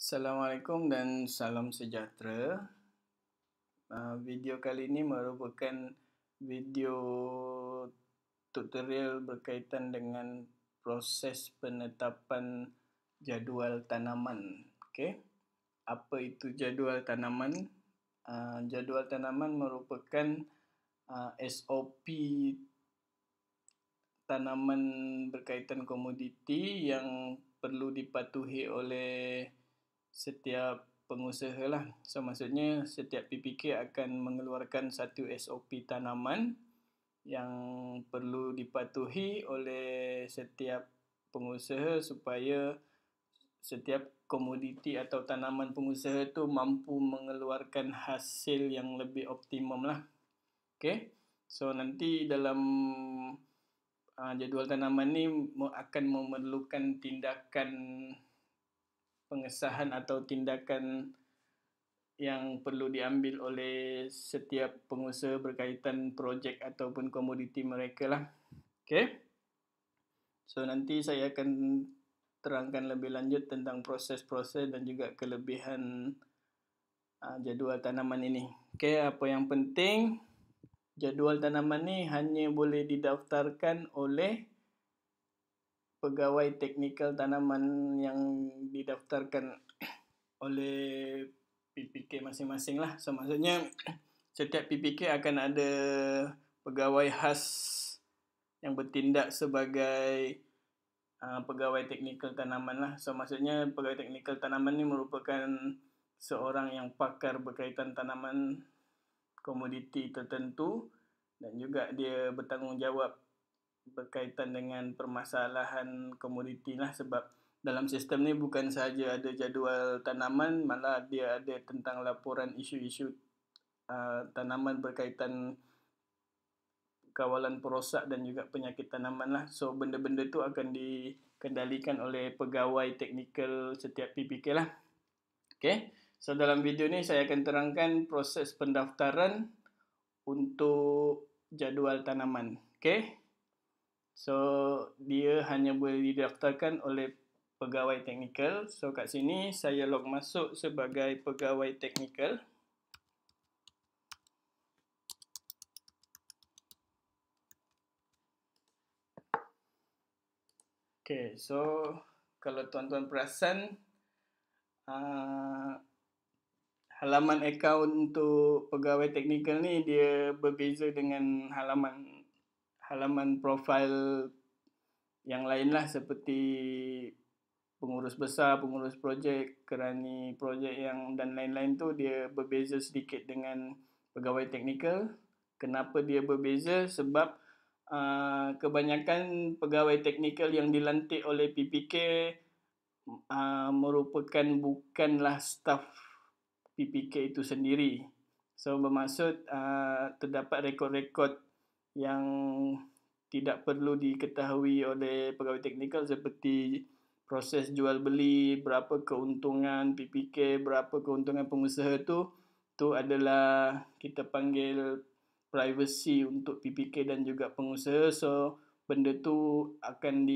Assalamualaikum dan salam sejahtera. Video kali ini merupakan video tutorial berkaitan dengan proses penetapan jadual tanaman. Okey. Apa itu jadual tanaman? Jadual tanaman merupakan SOP tanaman berkaitan komoditi yang perlu dipatuhi oleh setiap pengusaha lah. So maksudnya setiap PPK akan mengeluarkan satu SOP tanaman yang perlu dipatuhi oleh setiap pengusaha supaya setiap komoditi atau tanaman pengusaha tu mampu mengeluarkan hasil yang lebih optimum lah. Okay. So nanti dalam jadual tanaman ni akan memerlukan tindakan pengesahan atau tindakan yang perlu diambil oleh setiap pengusaha berkaitan projek ataupun komoditi mereka lah. Okay. So nanti saya akan terangkan lebih lanjut tentang proses-proses dan juga kelebihan jadual tanaman ini. Okay, apa yang penting, jadual tanaman ni hanya boleh didaftarkan oleh pegawai teknikal tanaman yang didaftarkan oleh PPK masing-masing lah. So maksudnya setiap PPK akan ada pegawai khas yang bertindak sebagai pegawai teknikal tanaman lah. So maksudnya pegawai teknikal tanaman ni merupakan seorang yang pakar berkaitan tanaman komoditi tertentu dan juga dia bertanggungjawab berkaitan dengan permasalahan komoditi lah, sebab dalam sistem ni bukan sahaja ada jadual tanaman, malah dia ada tentang laporan isu-isu tanaman berkaitan kawalan perosak dan juga penyakit tanaman lah. So benda-benda tu akan dikendalikan oleh pegawai teknikal setiap PPK lah. Okay. So dalam video ni saya akan terangkan proses pendaftaran untuk jadual tanaman. Okay. So dia hanya boleh didaftarkan oleh pegawai teknikal. So kat sini saya log masuk sebagai pegawai teknikal. Okay, so kalau tuan-tuan perasan, halaman akaun untuk pegawai teknikal ni dia berbeza dengan halaman profil yang lain lah, seperti pengurus besar, pengurus projek, kerani projek yang dan lain-lain tu dia berbeza sedikit dengan pegawai teknikal. Kenapa dia berbeza? Sebab kebanyakan pegawai teknikal yang dilantik oleh PPK merupakan bukanlah staf PPK itu sendiri. So bermaksud terdapat rekod-rekod yang tidak perlu diketahui oleh pegawai teknikal seperti proses jual beli, berapa keuntungan PPK, berapa keuntungan pengusaha tu adalah kita panggil privacy untuk PPK dan juga pengusaha. So benda tu akan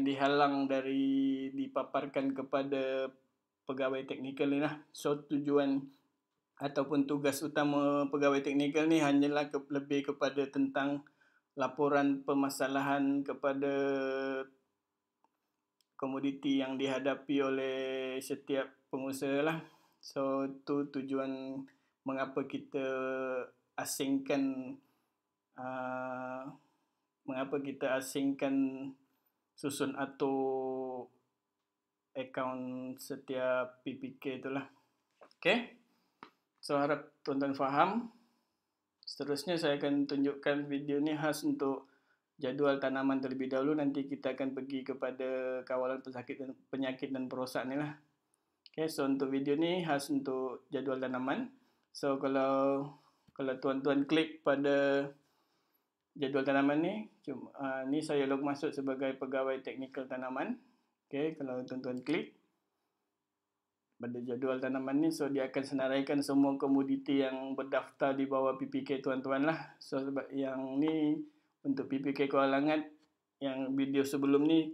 dihalang dari dipaparkan kepada pegawai teknikal ni lah. So tujuan ataupun tugas utama pegawai teknikal ni hanyalah lebih kepada tentang laporan permasalahan kepada komoditi yang dihadapi oleh setiap pengusaha lah. So tu tujuan mengapa kita asingkan susun atur akaun setiap PPK itulah. Okay. So harap tuan-tuan faham. Seterusnya saya akan tunjukkan video ni khas untuk jadual tanaman terlebih dahulu. Nanti kita akan pergi kepada kawalan penyakit dan perosak ni lah. Okay, so untuk video ni khas untuk jadual tanaman. So kalau tuan-tuan klik pada jadual tanaman ni, ni saya log masuk sebagai pegawai teknikal tanaman. Okay, kalau tuan-tuan klik pada jadual tanaman ni, so dia akan senaraikan semua komoditi yang berdaftar di bawah PPK tuan-tuan lah. So sebab yang ni untuk PPK Kuala Langat yang video sebelum ni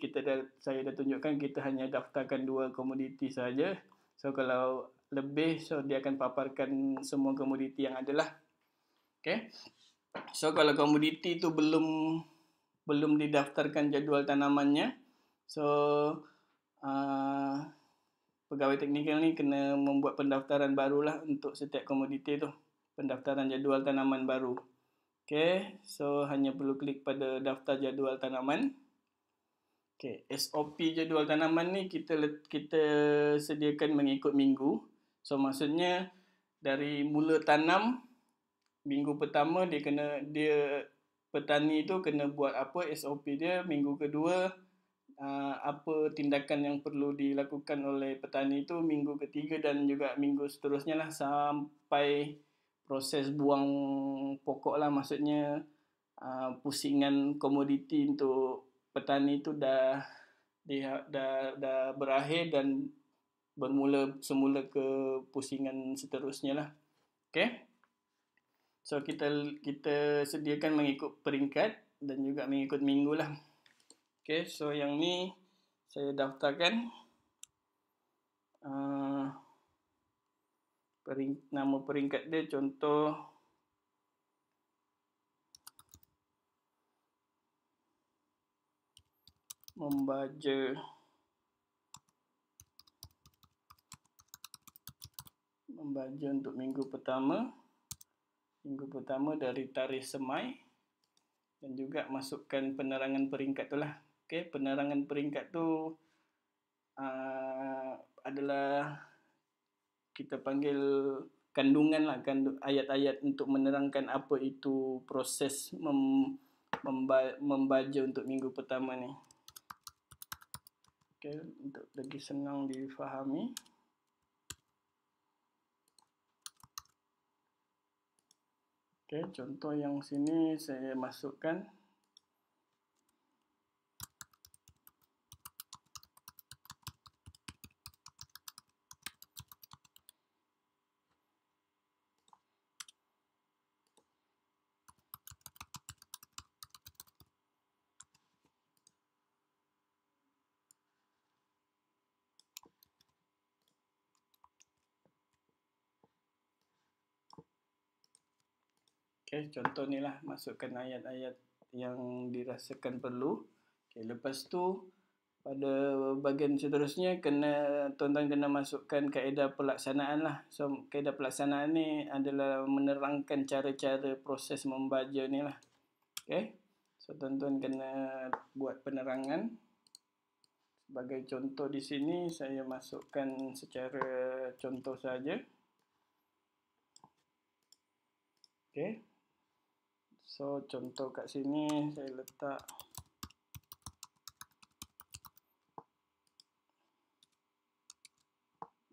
saya dah tunjukkan kita hanya daftarkan 2 komoditi saja. So kalau lebih, so dia akan paparkan semua komoditi yang ada lah. Okay. So kalau komoditi tu belum didaftarkan jadual tanamannya, so pegawai teknikal ni kena membuat pendaftaran barulah untuk setiap komoditi tu, pendaftaran jadual tanaman baru. Okay, so hanya perlu klik pada daftar jadual tanaman. Okay, SOP jadual tanaman ni kita sediakan mengikut minggu. So maksudnya dari mula tanam, minggu pertama petani tu kena buat apa SOP dia. Minggu kedua apa tindakan yang perlu dilakukan oleh petani itu. Minggu ketiga dan juga minggu seterusnya lah, sampai proses buang pokok lah, maksudnya pusingan komoditi untuk petani itu dah berakhir dan bermula semula ke pusingan seterusnya lah. Okay. So kita sediakan mengikut peringkat dan juga mengikut minggu lah. Okay, so yang ni saya daftarkan nama peringkat dia, contoh membaja untuk minggu pertama dari tarikh semai, dan juga masukkan penerangan peringkat tu lah. Okay, penerangan peringkat tu adalah kita panggil kandungan lah, ayat-ayat untuk menerangkan apa itu proses membaja untuk minggu pertama ni. Okay, untuk lagi senang difahami. Okay, contoh yang sini saya masukkan okay, contoh ni lah, masukkan ayat-ayat yang dirasakan perlu. Okay, lepas tu pada bahagian seterusnya tuan-tuan kena masukkan kaedah pelaksanaan lah. So kaedah pelaksanaan ni adalah menerangkan cara-cara proses membaja ni lah. Okay, so tuan-tuan kena buat penerangan. Sebagai contoh di sini saya masukkan secara contoh saja. Okay. So contoh kat sini saya letak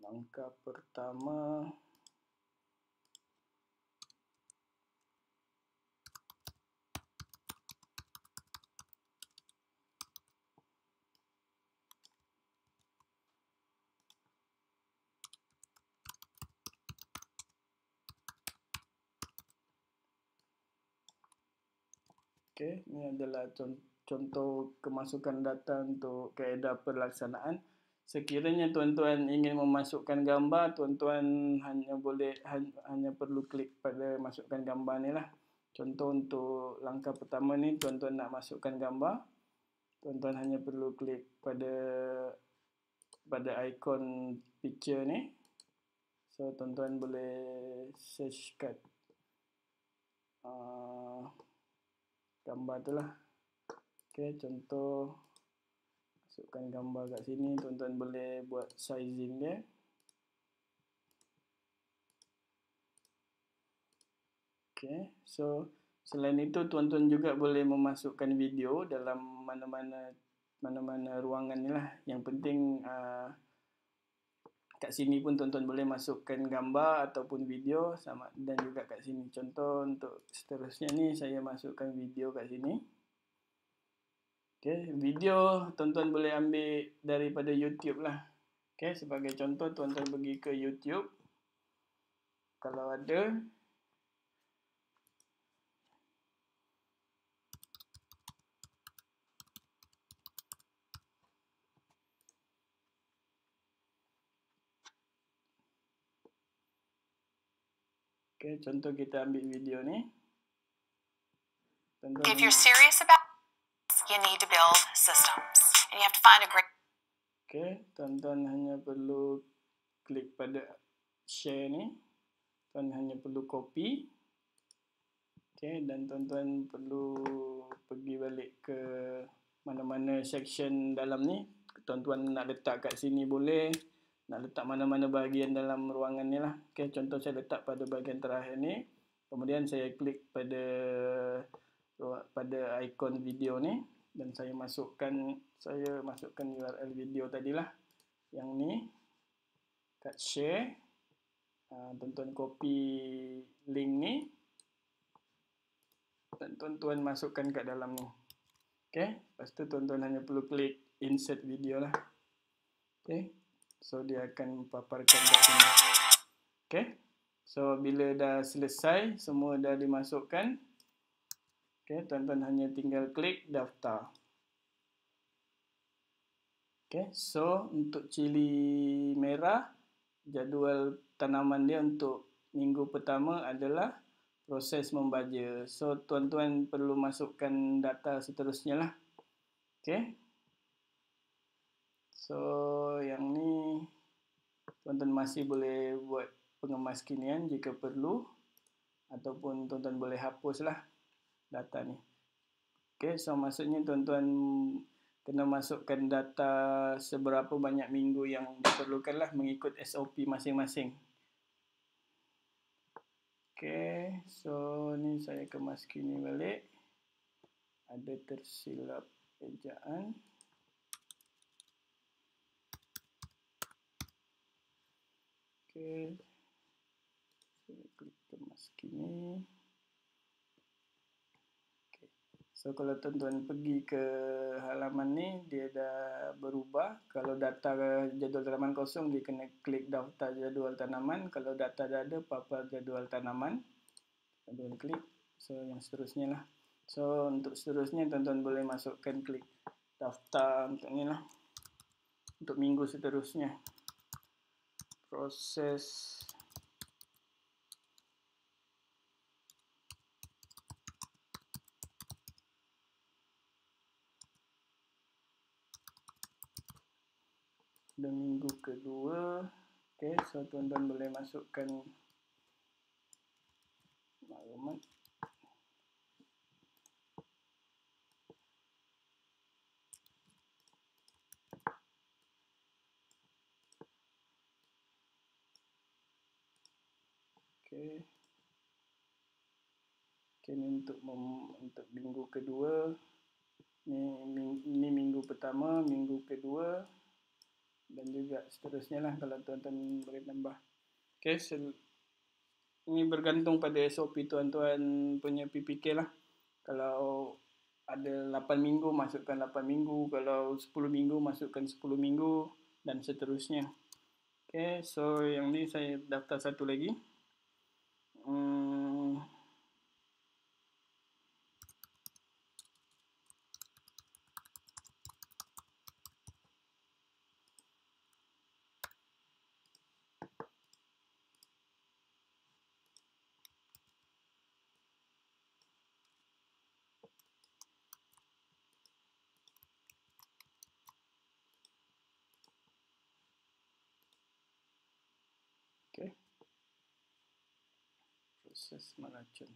langkah pertama okay, ini adalah contoh kemasukan data untuk kaedah pelaksanaan. Sekiranya tuan-tuan ingin memasukkan gambar, tuan-tuan hanya perlu klik pada masukkan gambar ni lah. Contoh untuk langkah pertama ni, tuan-tuan nak masukkan gambar, tuan-tuan hanya perlu klik pada ikon picture ni. So tuan-tuan boleh search kat gambar tu lah. Okay, contoh masukkan gambar kat sini, tuan-tuan boleh buat sizing dia. Okay, so selain itu tuan-tuan juga boleh memasukkan video dalam mana-mana ruangan ni lah. Yang penting kat sini pun tuan-tuan boleh masukkan gambar ataupun video sama, dan juga kat sini. Contoh untuk seterusnya ni saya masukkan video kat sini. Okay, video tuan-tuan boleh ambil daripada YouTube lah. Okay, sebagai contoh tuan-tuan pergi ke YouTube. Kalau ada, Okey, contoh kita ambil video ni. If you're serious about it, you need to build systems. And you have to find a great... Okey, tuan-tuan hanya perlu klik pada share ni. Tuan hanya perlu copy. Okey, dan tuan-tuan perlu pergi balik ke mana-mana section dalam ni. Tuan-tuan nak letak kat sini boleh. Nak letak mana-mana bahagian dalam ruangan ni lah. Okey, contoh saya letak pada bahagian terakhir ni. Kemudian saya klik pada ikon video ni dan saya masukkan URL video tadilah. Yang ni kat share. Tuan-tuan copy link ni dan tuan-tuan masukkan kat dalam ni. Okey, lepas tu tuan-tuan hanya perlu klik insert video lah. Okey. So dia akan paparkan kat sini. Okey. So bila dah selesai, semua dah dimasukkan. Okey, tuan-tuan hanya tinggal klik daftar. Okey, so untuk cili merah, jadual tanaman dia untuk minggu pertama adalah proses membaja. So tuan-tuan perlu masukkan data seterusnya lah. Okey. So yang ni tuan-tuan masih boleh buat pengemas kinian jika perlu, ataupun tuan-tuan boleh hapuslah data ni. Okey, so maksudnya tuan-tuan kena masukkan data seberapa banyak minggu yang diperlukanlah mengikut SOP masing-masing. Okey, so ni saya kemas kini balik. Ada tersilap ejaan. Okey, saya klik kemas kini. Okay. So kalau tuan-tuan pergi ke halaman ni, dia dah berubah. Kalau data jadual tanaman kosong, dia kena klik daftar jadual tanaman. Kalau data dah ada, papar jadual tanaman. Tuan-tuan klik. So yang seterusnya lah. So untuk seterusnya tuan-tuan boleh masukkan klik daftar untuk ni lah. Untuk minggu seterusnya. Proses dan minggu kedua. Okey, so tuan-tuan boleh masukkan maklumat. Okey. Okey, ni untuk minggu kedua. Ni minggu pertama, minggu kedua dan juga seterusnya lah kalau tuan-tuan boleh tambah. Okey, ini bergantung pada SOP tuan-tuan punya PPK lah. Kalau ada 8 minggu, masukkan 8 minggu. Kalau 10 minggu, masukkan 10 minggu dan seterusnya. Okey, so yang ni saya daftar satu lagi. Okey. Proses meracun.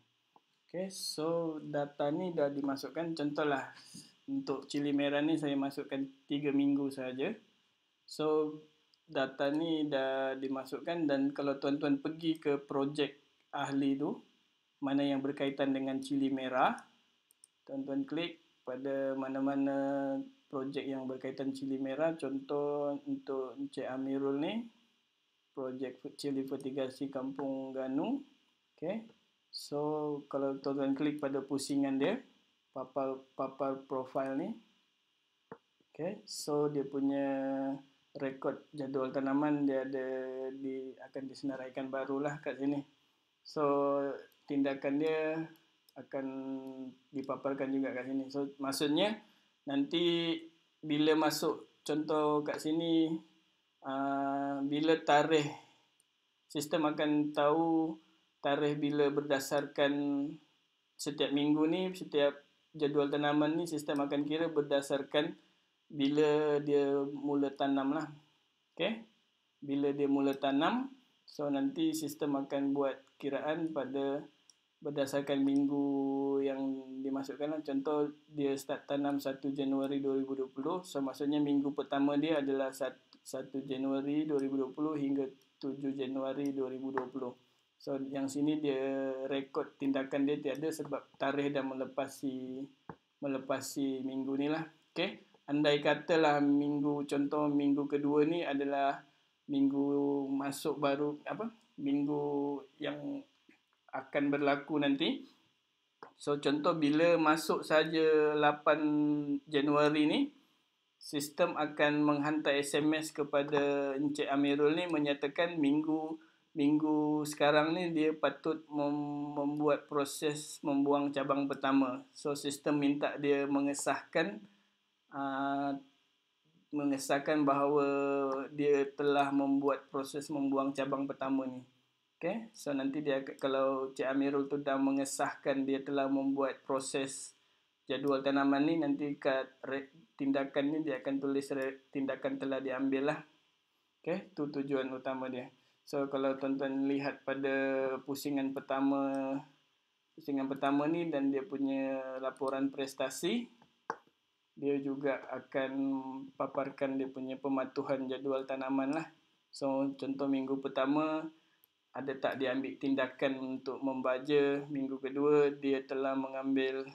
Okey, so data ni dah dimasukkan. Contohlah untuk cili merah ni saya masukkan 3 minggu saja. So data ni dah dimasukkan dan kalau tuan-tuan pergi ke projek ahli tu, mana yang berkaitan dengan cili merah, tuan-tuan klik pada mana-mana projek yang berkaitan cili merah. Contoh untuk Encik Amirul ni, projek cili fertigasi Kampung Ganu. Okay. So kalau tuan-tuan klik pada pusingan dia, papar profil ni. Okay. So dia punya rekod jadual tanaman dia ada akan disenaraikan barulah kat sini. So tindakan dia akan dipaparkan juga kat sini. So maksudnya nanti bila masuk contoh kat sini, bila tarikh, sistem akan tahu tarikh bila berdasarkan setiap minggu ni, setiap jadual tanaman ni sistem akan kira berdasarkan bila dia mula tanam lah. Okay? Bila dia mula tanam, so nanti sistem akan buat kiraan pada berdasarkan minggu yang dimasukkan lah. Contoh dia start tanam 1 Januari 2020, so maksudnya minggu pertama dia adalah 1 Januari 2020 hingga 7 Januari 2020. So yang sini dia rekod tindakan dia tiada sebab tarikh dah melepasi minggu ni lah. Okay? Andai katalah contoh minggu kedua ni adalah minggu masuk baru, minggu yang akan berlaku nanti. So contoh bila masuk saja 8 Januari ni, sistem akan menghantar SMS kepada Encik Amirul ni menyatakan minggu sekarang ni dia patut membuat proses membuang cabang pertama. So sistem minta dia mengesahkan bahawa dia telah membuat proses membuang cabang pertama ni. Okay? So nanti dia, kalau Cik Amirul tu dah mengesahkan dia telah membuat proses jadual tanaman ni, nanti kat tindakan ni dia akan tulis tindakan telah diambil lah. Okay? Tu tujuan utama dia. So kalau tuan-tuan lihat pada pusingan pertama ni dan dia punya laporan prestasi, dia juga akan paparkan dia punya pematuhan jadual tanaman lah. So contoh minggu pertama ada tak dia ambil tindakan untuk membaja, minggu kedua dia telah mengambil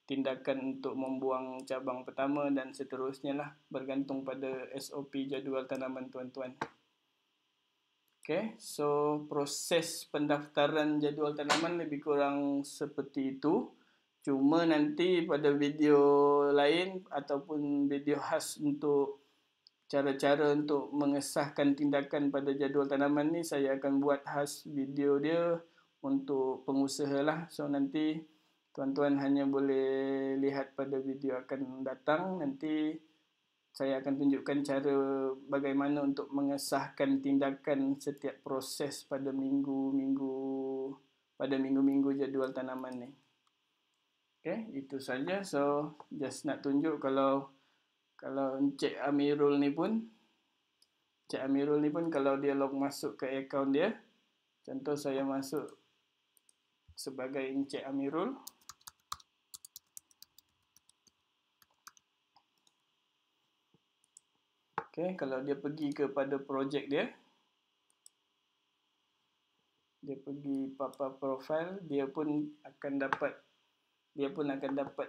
tindakan untuk membuang cabang pertama dan seterusnya lah, bergantung pada SOP jadual tanaman tuan-tuan. Okay, so proses pendaftaran jadual tanaman lebih kurang seperti itu. Cuma nanti pada video lain ataupun video khas untuk cara-cara untuk mengesahkan tindakan pada jadual tanaman ni, saya akan buat khas video dia untuk pengusaha lah. So nanti tuan-tuan hanya boleh lihat pada video akan datang. Nanti saya akan tunjukkan cara bagaimana untuk mengesahkan tindakan setiap proses pada minggu-minggu jadual tanaman ni. Okay, itu saja. So just nak tunjuk kalau Encik Amirul ni pun kalau dia log masuk ke akaun dia, contoh saya masuk sebagai Encik Amirul. Okay, kalau dia pergi kepada projek dia pergi papa profile, dia pun akan dapat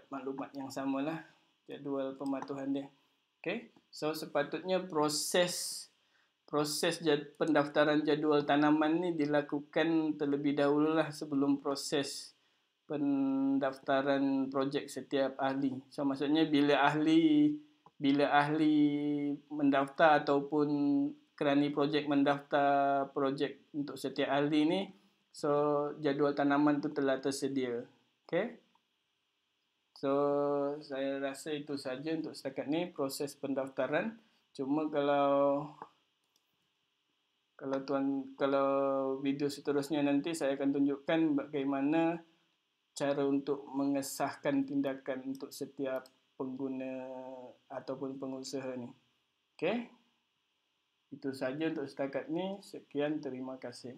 maklumat yang samalah, jadual pematuhan dia. Okay, so sepatutnya proses pendaftaran jadual tanaman ni dilakukan terlebih dahululah sebelum proses pendaftaran projek setiap ahli. So maksudnya bila ahli mendaftar ataupun kerani projek mendaftar projek untuk setiap ahli ni, so jadual tanaman tu telah tersedia. Okay, so saya rasa itu saja untuk setakat ni proses pendaftaran. Cuma kalau video seterusnya nanti saya akan tunjukkan bagaimana cara untuk mengesahkan tindakan untuk setiap pengguna ataupun pengusaha ni. Okay, itu saja untuk setakat ni. Sekian, terima kasih.